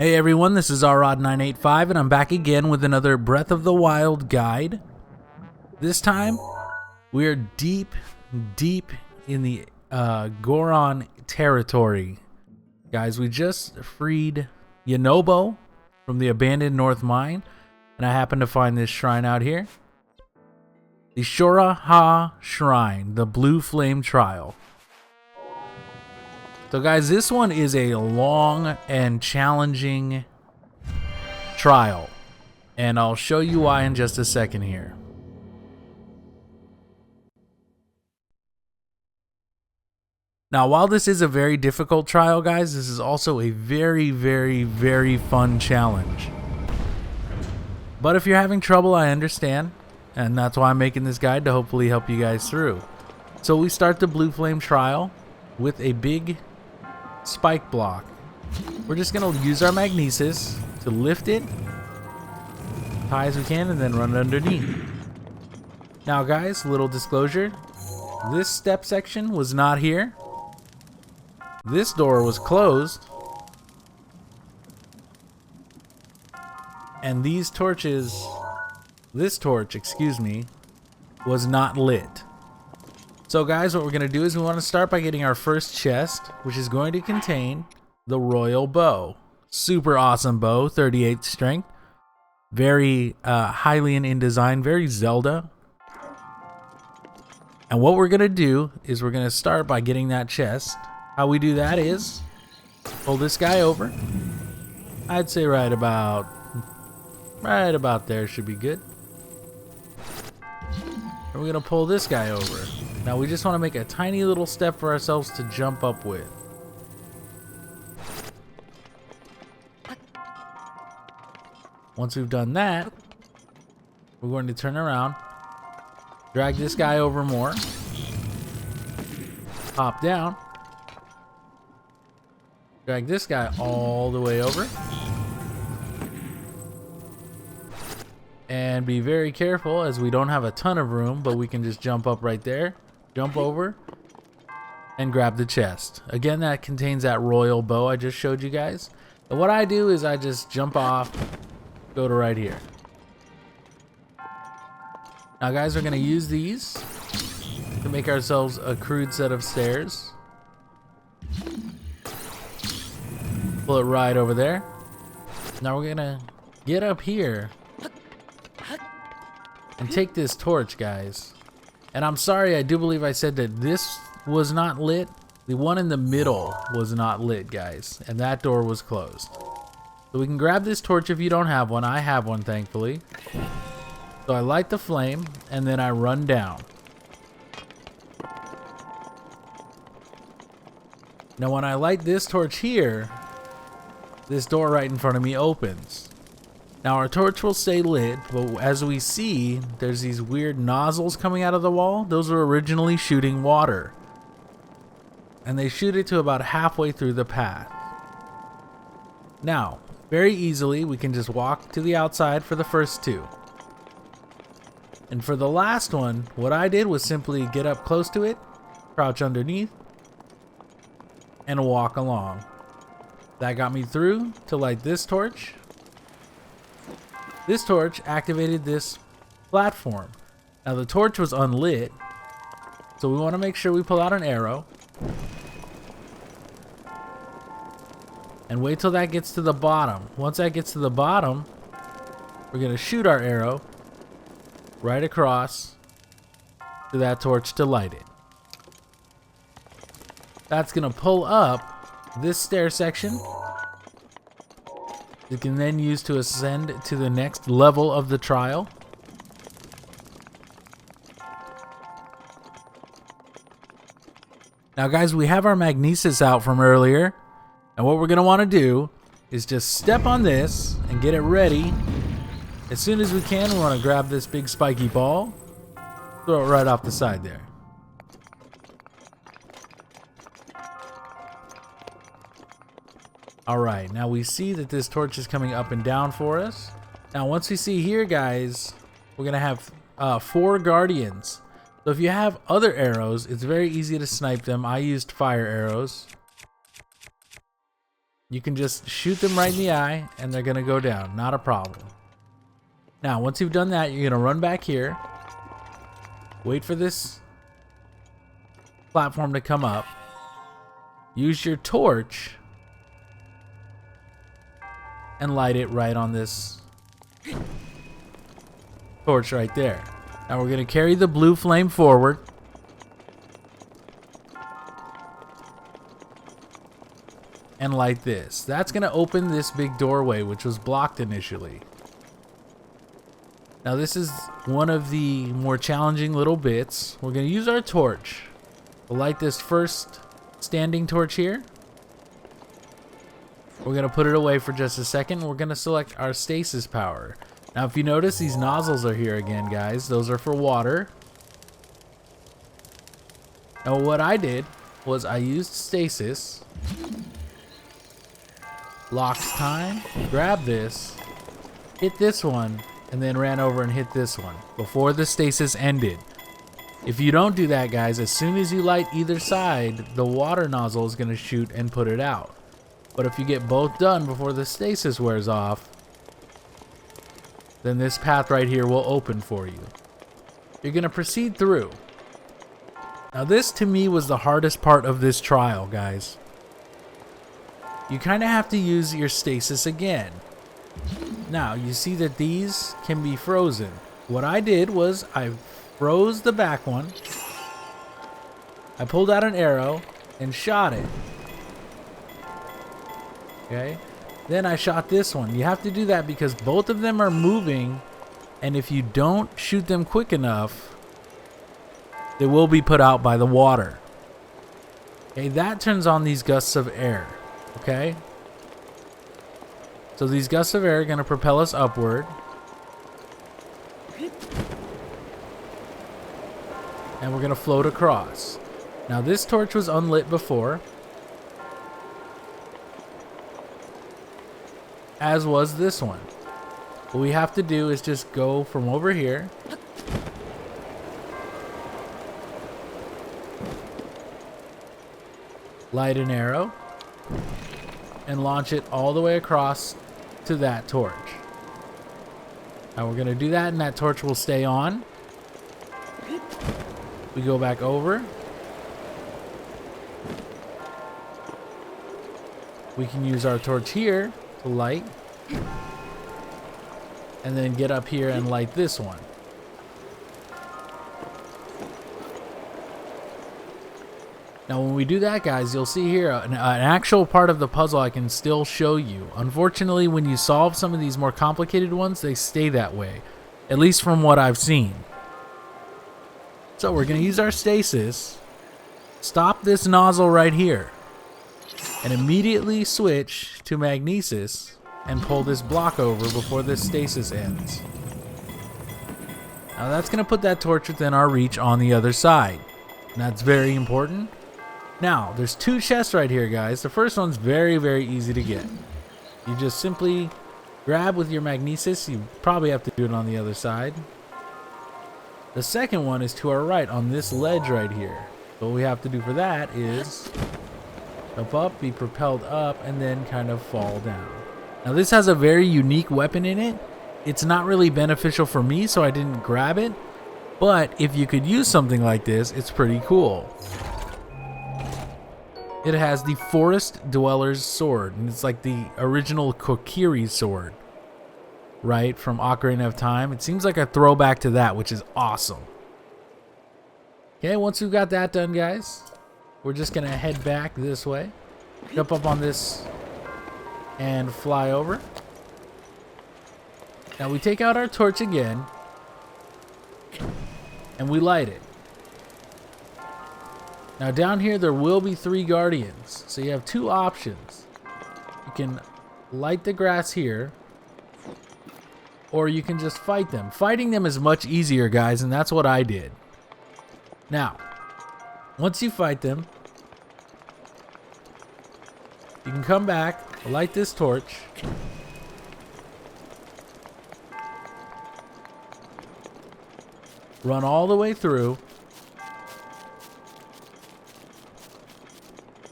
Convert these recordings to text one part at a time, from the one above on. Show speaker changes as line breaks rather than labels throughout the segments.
Hey everyone, this is rod985 and I'm back again with another Breath of the Wild guide. This time, we're deep in the Goron territory. Guys, we just freed Yonobo from the abandoned North Mine, and I happened to find this shrine out here. The Shora Shrine, the Blue Flame Trial. So guys, this one is a long and challenging trial, and I'll show you why in just a second here. Now, while this is a very difficult trial, guys, this is also a very fun challenge. But if you're having trouble, I understand, and that's why I'm making this guide, to hopefully help you guys through. So we start the Blue Flame Trial with a big spike block. We're just gonna use our magnesis to lift it as high as we can and then run it underneath. Now guys, little disclosure, this step section was not here. This door was closed, and these torches, this torch, excuse me, was not lit. So guys, what we're going to do is we want to start by getting our first chest, which is going to contain the Royal Bow. Super awesome bow, 38 strength. Very Hylian in design, very Zelda. And what we're going to do is we're going to start by getting that chest. How we do that is pull this guy over. I'd say right about there should be good. And we're going to pull this guy over. Now we just want to make a tiny little step for ourselves to jump up with. Once we've done that, we're going to turn around, drag this guy over more, hop down, drag this guy all the way over, and be very careful as we don't have a ton of room, but we can just jump up right there. Jump over and grab the chest. Again, that contains that royal bow I just showed you guys. And what I do is I just jump off, go to right here. Now guys, we're gonna use these to make ourselves a crude set of stairs. Pull it right over there. Now we're gonna get up here and take this torch, guys. And I'm sorry, I do believe I said that this was not lit. The one in the middle was not lit, guys. And that door was closed. So we can grab this torch if you don't have one. I have one, thankfully. So I light the flame, and then I run down. Now when I light this torch here, this door right in front of me opens. Now our torch will stay lit, but as we see, there's these weird nozzles coming out of the wall. Those were originally shooting water. And they shoot it to about halfway through the path. Now, very easily, we can just walk to the outside for the first two. And for the last one, what I did was simply get up close to it, crouch underneath, and walk along. That got me through to light this torch. This torch activated this platform. Now the torch was unlit, so we want to make sure we pull out an arrow and wait till that gets to the bottom. Once that gets to the bottom, we're going to shoot our arrow right across to that torch to light it. That's going to pull up this stair section. You can then use to ascend to the next level of the trial. Now guys, we have our magnesis out from earlier, and what we're going to want to do is just step on this and get it ready. As soon as we can, we want to grab this big spiky ball, throw it right off the side there. Alright, now we see that this torch is coming up and down for us. Now once we see here, guys, we're going to have 4 guardians. So if you have other arrows, it's very easy to snipe them. I used fire arrows. You can just shoot them right in the eye and they're gonna go down, not a problem. Now, once you've done that, you're gonna run back here, wait for this platform to come up, use your torch, and light it right on this torch right there. Now we're gonna carry the blue flame forward. And light this. That's gonna open this big doorway, which was blocked initially. Now this is one of the more challenging little bits. We're gonna use our torch. We'll light this first standing torch here. We're gonna put it away for just a second. We're gonna select our stasis power. Now if you notice, these nozzles are here again, guys. Those are for water. Now what I did was I used stasis. Locks time, grab this, hit this one, and then ran over and hit this one before the stasis ended. If you don't do that, guys, as soon as you light either side, the water nozzle is going to shoot and put it out. But if you get both done before the stasis wears off, then this path right here will open for you. You're going to proceed through. Now this to me was the hardest part of this trial, guys. You kind of have to use your stasis again. Now, you see that these can be frozen. What I did was I froze the back one. I pulled out an arrow and shot it. Okay? Then I shot this one. You have to do that because both of them are moving, and if you don't shoot them quick enough, they will be put out by the water. Okay, that turns on these gusts of air. Okay, so these gusts of air are going to propel us upward. And we're going to float across. Now this torch was unlit before, as was this one. What we have to do is just go from over here, light an arrow, and launch it all the way across to that torch. Now we're going to do that, and that torch will stay on. We go back over. We can use our torch here to light, and then get up here and light this one. Now when we do that, guys, you'll see here an actual part of the puzzle I can still show you. Unfortunately, when you solve some of these more complicated ones, they stay that way, at least from what I've seen. So we're going to use our stasis, stop this nozzle right here, and immediately switch to magnesis and pull this block over before this stasis ends. Now that's going to put that torch within our reach on the other side. And that's very important. Now, there's two chests right here, guys. The first one's very, very easy to get. You just simply grab with your magnesis. You probably have to do it on the other side. The second one is to our right on this ledge right here. So what we have to do for that is jump up, be propelled up, and then kind of fall down. Now this has a very unique weapon in it. It's not really beneficial for me, so I didn't grab it. But if you could use something like this, it's pretty cool. It has the Forest Dweller's Sword, and it's like the original Kokiri sword, right, from Ocarina of Time. It seems like a throwback to that, which is awesome. Okay, once we've got that done, guys, we're just going to head back this way, jump up on this, and fly over. Now we take out our torch again, and we light it. Now down here there will be 3 guardians, so you have 2 options. You can light the grass here, or you can just fight them. Fighting them is much easier, guys, and that's what I did. Now, once you fight them, you can come back, light this torch, run all the way through,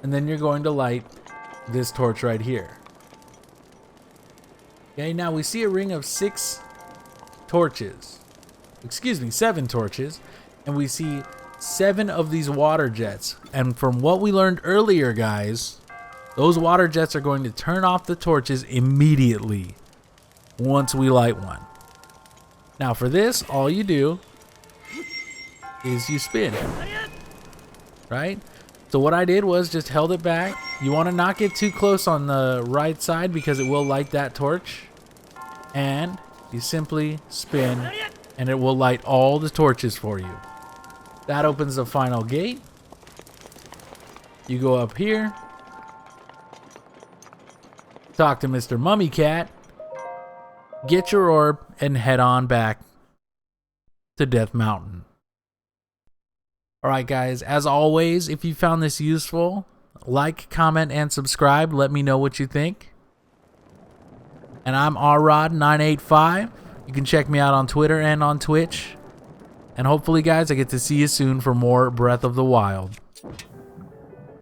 and then you're going to light this torch right here. Okay, now we see a ring of 6 torches. Excuse me, 7 torches. And we see 7 of these water jets. And from what we learned earlier, guys, those water jets are going to turn off the torches immediately once we light one. Now for this, all you do is you spin, right? So what I did was just held it back. You want to not get too close on the right side because it will light that torch. And you simply spin and it will light all the torches for you. That opens the final gate. You go up here. Talk to Mr. Mummy Cat. Get your orb and head on back to Death Mountain. Alright guys, as always, if you found this useful, like, comment, and subscribe. Let me know what you think. And I'm rrod985. You can check me out on Twitter and on Twitch. And hopefully guys, I get to see you soon for more Breath of the Wild.